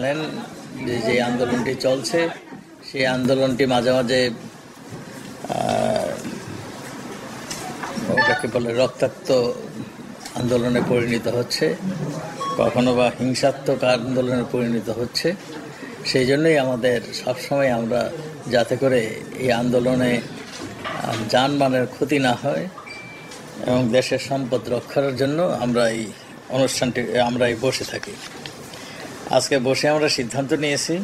জানেন যে আন্দোলনটি চলছে সেই আন্দোলনটি মাঝে মাঝে ওটাকে বলে রক্তাক্ত আন্দোলনে পরিণত হচ্ছে, কখনো বা হিংসাত্মক আন্দোলনে পরিণত হচ্ছে। সেই জন্যই আমাদের সবসময় আমরা যাতে করে এই আন্দোলনে জানমালের ক্ষতি না হয় এবং দেশের সম্পদ রক্ষার জন্য আমরা এই অনুষ্ঠানটি আমরা বসে থাকি। আজকে বসে আমরা সিদ্ধান্ত নিয়েছি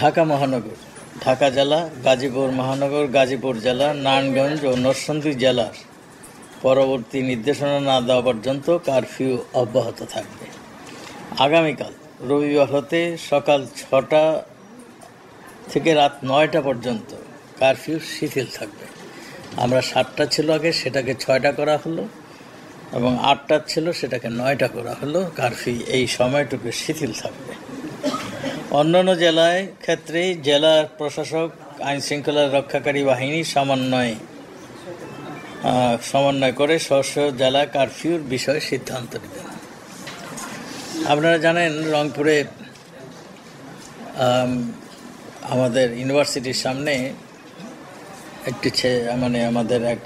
ঢাকা মহানগর, ঢাকা জেলা, গাজীপুর মহানগর, গাজীপুর জেলা, নারায়ণগঞ্জ ও নরসিংদী জেলার পরবর্তী নির্দেশনা না দেওয়া পর্যন্ত কারফিউ অব্যাহত থাকবে। আগামীকাল রবিবার হতে সকাল 6টা থেকে রাত 9টা পর্যন্ত কারফিউ শিথিল থাকবে। আমরা 7টা ছিল আগে, সেটাকে 6টা করা হলো, এবং 8টা ছিল সেটাকে 9টা করা হলো। কারফিউ এই সময়টুকু শিথিল থাকবে। অন্যান্য জেলায় ক্ষেত্রে জেলা প্রশাসক, আইন শৃঙ্খলা রক্ষাকারী বাহিনী সমন্বয় করে স্ব জেলা কারফিউর বিষয়ে সিদ্ধান্ত নেবেন। আপনারা জানেন রংপুরে আমাদের ইউনিভার্সিটির সামনে একটি আমাদের এক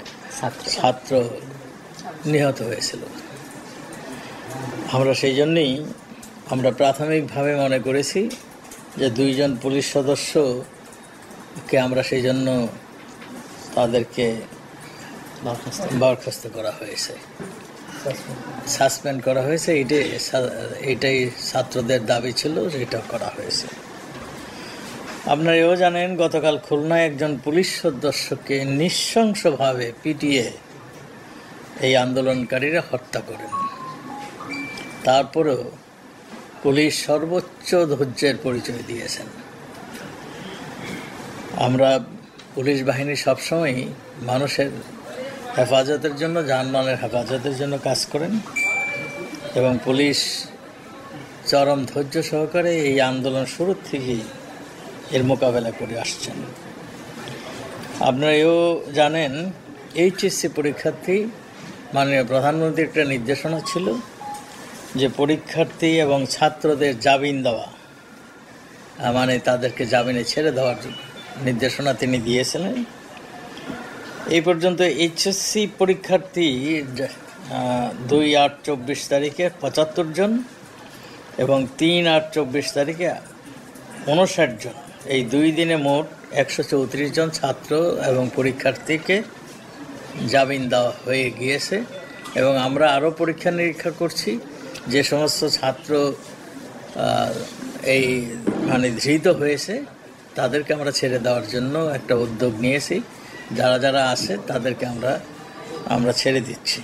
ছাত্র নিহত হয়েছিল। আমরা সেই জন্যই আমরা প্রাথমিকভাবে মনে করেছি যে 2 জন পুলিশ সদস্যকে আমরা সেই জন্য তাদেরকে বরখাস্ত করা হয়েছে, সাসপেন্ড করা হয়েছে। এটাই ছাত্রদের দাবি ছিল, সেটা করা হয়েছে। আপনারা এও জানেন গতকাল খুলনায় একজন পুলিশ সদস্যকে নৃশংসভাবে পিটিয়ে এই আন্দোলনকারীরা হত্যা করেন। তারপরেও পুলিশ সর্বোচ্চ ধৈর্যের পরিচয় দিয়েছেন। আমরা পুলিশ বাহিনী সবসময়ই মানুষের হেফাজতের জন্য, জানমালের হেফাজতের জন্য কাজ করেন, এবং পুলিশ চরম ধৈর্য সহকারে এই আন্দোলন শুরু থেকেই এর মোকাবেলা করে আসছেন। আপনারা এও জানেন এইচএসসি পরীক্ষার্থী, মাননীয় প্রধানমন্ত্রীর একটা নির্দেশনা ছিল যে পরীক্ষার্থী এবং ছাত্রদের জামিন দেওয়া, তাদেরকে জামিনে ছেড়ে দেওয়ার নির্দেশনা তিনি দিয়েছিলেন। এই পর্যন্ত এইচএসসি পরীক্ষার্থী 2/8/24 তারিখে 75 জন এবং 3/8/24 তারিখে 59 জন, এই 2 দিনে মোট 134 জন ছাত্র এবং পরীক্ষার্থীকে জামিন দেওয়া হয়ে গিয়েছে। এবং আমরা আরও পরীক্ষা নিরীক্ষা করছি, যে সমস্ত ছাত্র ধৃত হয়েছে তাদেরকে আমরা ছেড়ে দেওয়ার জন্য একটা উদ্যোগ নিয়েছি। যারা যারা আছে তাদেরকে আমরা ছেড়ে দিচ্ছি।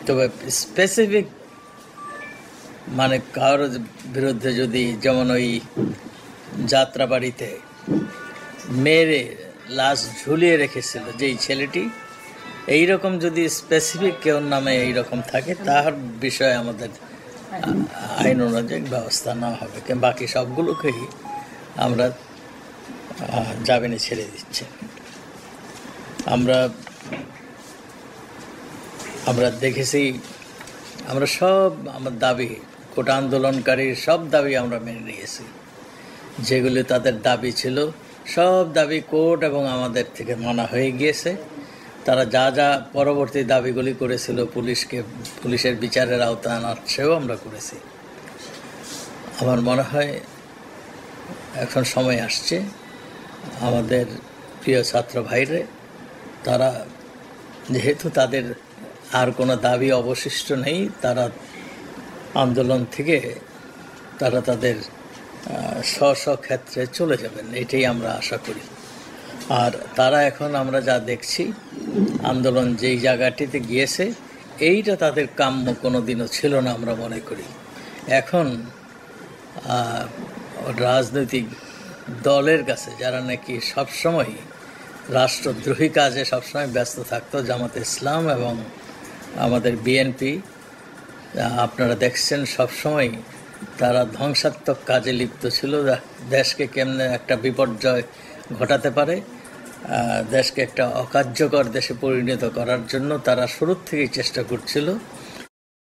তবে স্পেসিফিক কারোর বিরুদ্ধে যদি, যেমন ওই যাত্রাবাড়িতে মেরে লাশ ঝুলিয়ে রেখেছিল যেই ছেলেটি, এইরকম যদি স্পেসিফিক কেউ নামে এইরকম থাকে, তার বিষয়ে আমাদের আইন অনুযায়ী ব্যবস্থা নেওয়া হবে। বাকি সবগুলোকেই আমরা জামিনে ছেড়ে দিচ্ছি। আমরা দেখেছি, আমরা সব আমার দাবি, কোটা আন্দোলনকারীর সব দাবি আমরা মেনে নিয়েছি। যেগুলি তাদের দাবি ছিল সব দাবি কোর্ট এবং আমাদের থেকে মানা হয়ে গিয়েছে। তারা যা যা পরবর্তী দাবিগুলি করেছিল পুলিশের বিচারের আওতায় আনার, সেও আমরা করেছি। আমার মনে হয় এখন সময় আসছে আমাদের প্রিয় ছাত্র ভাইরে, তারা যেহেতু তাদের আর কোনো দাবি অবশিষ্ট নেই, তারা আন্দোলন থেকে তাদের স্ব ক্ষেত্রে চলে যাবেন, এটাই আমরা আশা করি। আর তারা এখন আমরা যা দেখছি, আন্দোলন যেই জায়গাটিতে গিয়েছে, এইটা তাদের কাম্য কোনো দিনও ছিল না আমরা মনে করি। এখন রাজনৈতিক দলের কাছে, যারা নাকি সবসময় রাষ্ট্রদ্রোহী কাজে সবসময় ব্যস্ত থাকতো, জামাতে ইসলাম এবং আমাদের বিএনপি, আপনারা দেখছেন সবসময় তারা ধ্বংসাত্মক কাজে লিপ্ত ছিল। দেশকে কেমনে একটা বিপর্যয় ঘটাতে পারে, দেশকে একটা অকার্যকর দেশে পরিণত করার জন্য তারা শুরুর থেকেই চেষ্টা করছিল।